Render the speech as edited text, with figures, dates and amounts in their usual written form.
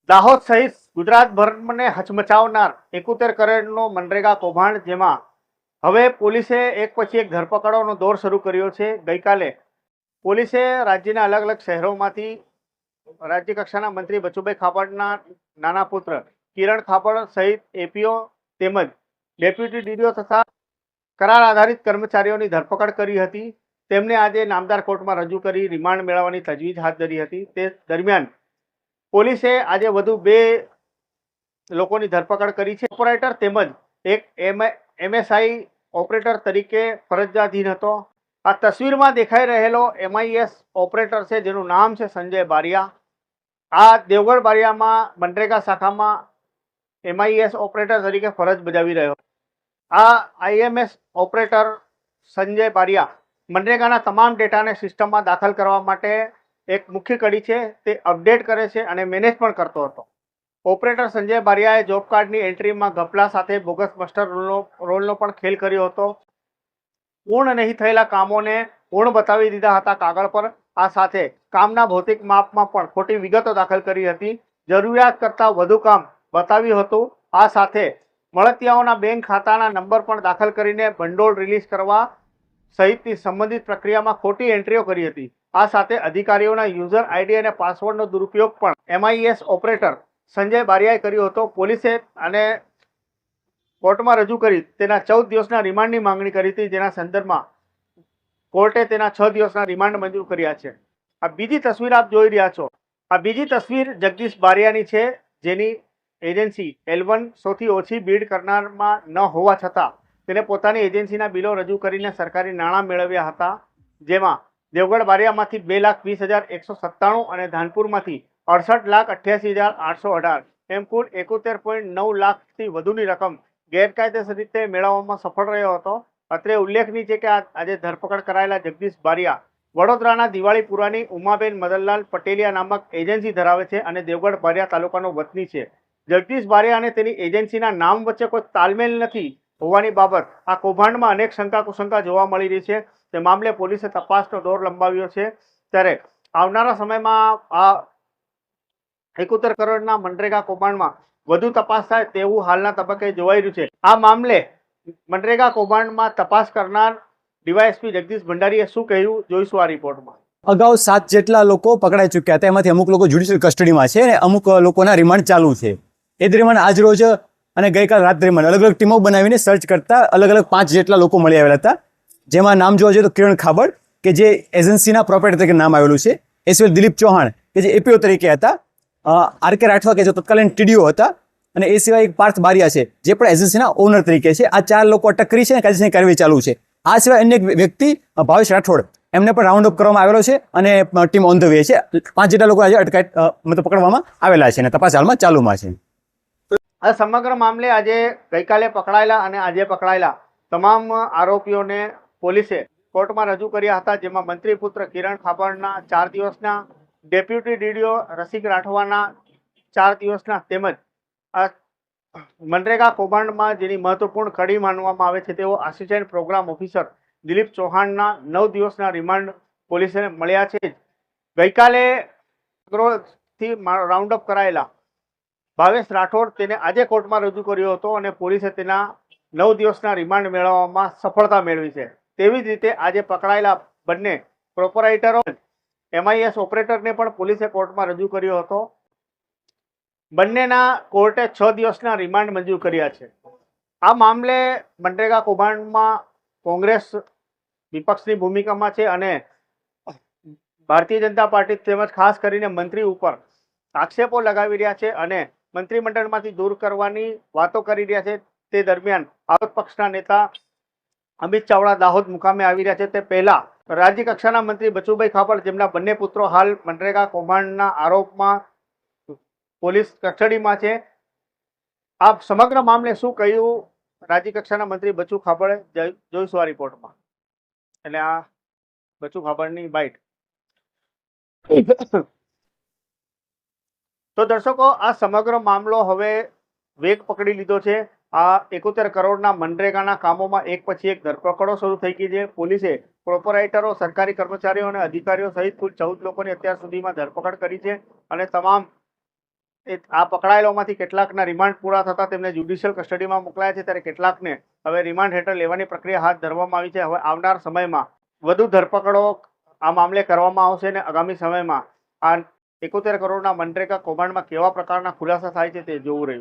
દાહોદ સહિત ગુજરાતભરને હચમચાવનાર 71 કરોડનો મનરેગા કૌભાંડ, જેમાં હવે પોલીસે એક પછી એક ધરપકડોનો દોર શરૂ કર્યો છે. ગઈકાલે પોલીસે રાજ્યના અલગ અલગ શહેરોમાંથી રાજ્ય કક્ષાના મંત્રી બચુભાઈ ખાબડના નાના પુત્ર કિરણ ખાબડ સહિત એપીઓ તેમજ ડેપ્યુટી ડીડીઓ તથા કરાર આધારિત કર્મચારીઓની ધરપકડ કરી હતી. તેમને આજે નામદાર કોર્ટમાં રજૂ કરી રિમાન્ડ મેળવવાની તજવીજ હાથ ધરી હતી. તે દરમિયાન પોલીસે આજે વધુ 2 લોકોની ધરપકડ કરી છે. ઓપરેટર તેમજ એક એમએસઆઈ ઓપરેટર તરીકે ફરજિયાધીન હતો. આ તસવીરમાં દેખાઈ રહેલો એમઆઈએસ ઓપરેટર છે, જેનું નામ છે સંજય બારિયા. આ દેવગઢ બારિયામાં મનરેગા શાખામાં એમઆઈએસ ઓપરેટર તરીકે ફરજ બજાવી રહ્યો. આ આઈએમએસ ઓપરેટર સંજય બારિયા મનરેગાના તમામ ડેટાને સિસ્ટમમાં દાખલ કરવા માટે એક મુખ્ય કડી છે, તે અપડેટ કરે છે અને મેનેજ પણ કરતો હતો. ઓપરેટર સંજય બારિયાએ જોબ કાર્ડની એન્ટ્રીમાં ગફલા સાથે બોગસ મસ્ટર રોલનો પણ ખેલ કર્યો હતો. પૂર્ણ નહીં થયેલા કામોને પૂર્ણ બતાવી દીધા હતા કાગળ પર. આ સાથે કામના ભૌતિક માપમાં પણ ખોટી વિગતો દાખલ કરી હતી. જરૂરિયાત કરતાં વધુ કામ બતાવ્યું હતું. આ સાથે મળતિયાઓના બેંક ખાતાના નંબર પણ દાખલ કરીને ભંડોળ રિલીઝ કરવા સહિતની સંબંધિત પ્રક્રિયામાં ખોટી એન્ટ્રીઓ કરી હતી. આ સાથે અધિકારીઓના યુઝર આઈડી અને પાસવર્ડનો દુરુપયોગ પણ એમઆઈએસ ઓપરેટર સંજય બારિયાએ કર્યો હતો. પોલીસે આને કોર્ટમાં રજૂ કરી તેના 14 દિવસના રિમાન્ડની માંગણી કરી હતી, જેના સંદર્ભમાં કોર્ટે તેના 6 દિવસના રિમાન્ડ મંજૂર કર્યા છે. આ બીજી તસવીર આપ જોઈ રહ્યા છો. આ બીજી તસવીર જગદીશ બારિયાની છે, જેની એજન્સી L1 સૌથી ઓછી બીડ કરનારમાં ન હોવા છતાં તેને પોતાની એજન્સીના બિલો રજૂ કરીને સરકારી નાણાં મેળવ્યા હતા, જેમાં દેવગઢ બારિયામાંથી 2,20,197 અને ધાનપુરમાંથી 68,88,818 એમ કુલ 71.9 લાખથી વધુની રકમ ગેરકાયદેસર રીતે મેળવવામાં સફળ રહ્યો હતો. અત્રે ઉલ્લેખનીય છે કે આજે ધરપકડ કરાયેલા જગદીશ બારિયા વડોદરાના દિવાળીપુરાની ઉમાબેન મદનલાલ પટેલિયા નામક એજન્સી ધરાવે છે અને દેવગઢ બારિયા તાલુકાનો વતની છે. જગદીશ બારિયા અને તેની એજન્સીના નામ વચ્ચે કોઈ તાલમેલ નથી હોવાની બાબત આ કૌભાંડમાં અનેક શંકા કુશંકા જોવા મળી રહી છે. તે મામલે પોલીસે તપાસનો દોર લંબાવ્યો છે. ત્યારે આવનારા સમયમાં આ 71 કરોડના મનરેગા કૌભાંડમાં વધુ તપાસ થાય તેવું હાલના તબક્કે જોવાઈ રહ્યું છે. આ મામલે મનરેગા કૌભાંડમાં તપાસ કરનાર ડીવાયએસપી જગદીશ ભંડારીએ શું કહ્યું, જોઈશું આ રિપોર્ટમાં. અગાઉ 7 જેટલા લોકો પકડાઈ ચૂક્યા હતા. એમાંથી અમુક લોકો જ્યુડિશિયલ કસ્ટડીમાં છે અને અમુક લોકોના રિમાન્ડ ચાલુ છે. એ દરમિયાન આજ રોજ અને ગઈકાલ રાત દરમિયાન અલગ અલગ ટીમો બનાવીને સર્ચ કરતા અલગ અલગ 5 જેટલા લોકો મળી આવેલા હતા. જેમાં નામ જોવા જઈએ તો કિરણ ખાબડ, કે જે એજન્સીના પ્રોપરાઇટર તરીકે નામ આવેલું છે. એ સિવાય દિલીપ ચૌહાણ, કે જે એપીઓ તરીકે હતા. આર.કે. રાઠવા, કે જે તત્કાલીન ટીડીઓ હતા. અને એ સિવાય એક પાર્થ બારિયા છે, જે પણ એજન્સીના ઓનર તરીકે છે. આ 4 લોકો અટક કરી છે અને કાયદેસરની કાર્યવાહી ચાલુ છે. આ સિવાય અન્ય એક વ્યક્તિ ભાવેશ રાઠોડ, એમને પણ રાઉન્ડ અપ કરવામાં આવેલો છે અને ટીમ ઓન ધ વે છે. 5 જેટલા લોકો આજે અટકાયત મતલબ પકડવામાં આવેલા છે અને તપાસ હાલમાં ચાલુમાં છે. આ સમગ્ર મામલે આજે ગઈકાલે પકડાયેલા અને આજે પકડાયેલા તમામ આરોપીઓને પોલીસે કોર્ટમાં રજૂ કર્યા હતા, જેમાં મંત્રી પુત્ર કિરણ ખાબડના 4 દિવસના, ડેપ્યુટી ડીડીઓ રસિક રાઠવાના 4 દિવસના તેમજ આ મનરેગા કૌભાંડમાં જેની મહત્વપૂર્ણ કડી માનવામાં આવે છે તેઓ આસિસ્ટન્ટ પ્રોગ્રામ ઓફિસર દિલીપ ચૌહાણના 9 દિવસના રિમાન્ડ પોલીસને મળ્યા છે. ગઈકાલે થી રાઉન્ડ અપ કરાયેલા ભાવેશ રાઠોડ તેને આજે કોર્ટમાં રજૂ કર્યો હતો અને પોલીસે તેના 9 દિવસના રિમાન્ડ મેળવવામાં સફળતા મેળવી છે. તેવી જ રીતે આજે પકડાયેલા બંને પ્રોપરાઇટરો એમઆઈએસ ઓપરેટરને પણ પોલીસે કોર્ટમાં રજૂ કર્યો હતો. બંનેના કોર્ટે 6 દિવસના રિમાન્ડ મંજૂર કર્યા છે. આ મામલે મનરેગા કૌભાંડમાં કોંગ્રેસ વિપક્ષની ભૂમિકામાં છે અને ભારતીય જનતા પાર્ટી તેમજ ખાસ કરીને મંત્રી ઉપર આક્ષેપો લગાવી રહ્યા છે અને મંત્રીમંડળમાંથી દૂર કરવાની વાતો કરી રહ્યા છે. તે દરમિયાન વિરોધ પક્ષના નેતા અમિત ચાવડા દાહોદ મુકામે આવી રહ્યા છે. તે પહેલા રાજ્ય કક્ષાના મંત્રી બચુભાઈ ખાબડ, જેમના બંને પુત્રો હાલ મનરેગા કૌભાંડના આરોપમાં પોલીસ કસ્ટડીમાં છે. આ સમગ્ર મામલે શું કહ્યું રાજ્ય કક્ષાના મંત્રી બચુ ખાબડે, જોઈશું આ રિપોર્ટમાં. એટલે આ બચુ ખાબડની બાઇટ. તો દર્શકો, આ સમગ્ર મામલો હવે વેગ પકડી લીધો છે. આ 71 કરોડના મનરેગાના કામોમાં એક પછી એક ધરપકડો શરૂ થઈ ગઈ છે. પોલીસે પ્રોપરાઇટરો, સરકારી કર્મચારીઓ અને અધિકારીઓ સહિત કુલ 14 લોકોની અત્યાર સુધીમાં ધરપકડ કરી છે અને તમામ આ પકડાયેલોમાંથી કેટલાકના રિમાન્ડ પૂરા થતાં તેમને જ્યુડિશિયલ કસ્ટડીમાં મોકલાયા છે, ત્યારે કેટલાકને હવે રિમાન્ડ હેઠળ લેવાની પ્રક્રિયા હાથ ધરવામાં આવી છે. હવે આવનાર સમયમાં વધુ ધરપકડો આ મામલે કરવામાં આવશે અને આગામી સમયમાં આ 71 કરોડના મનરેગા કૌભાંડમાં કેવા પ્રકારના ખુલાસા થાય છે તે જોવું રહ્યું.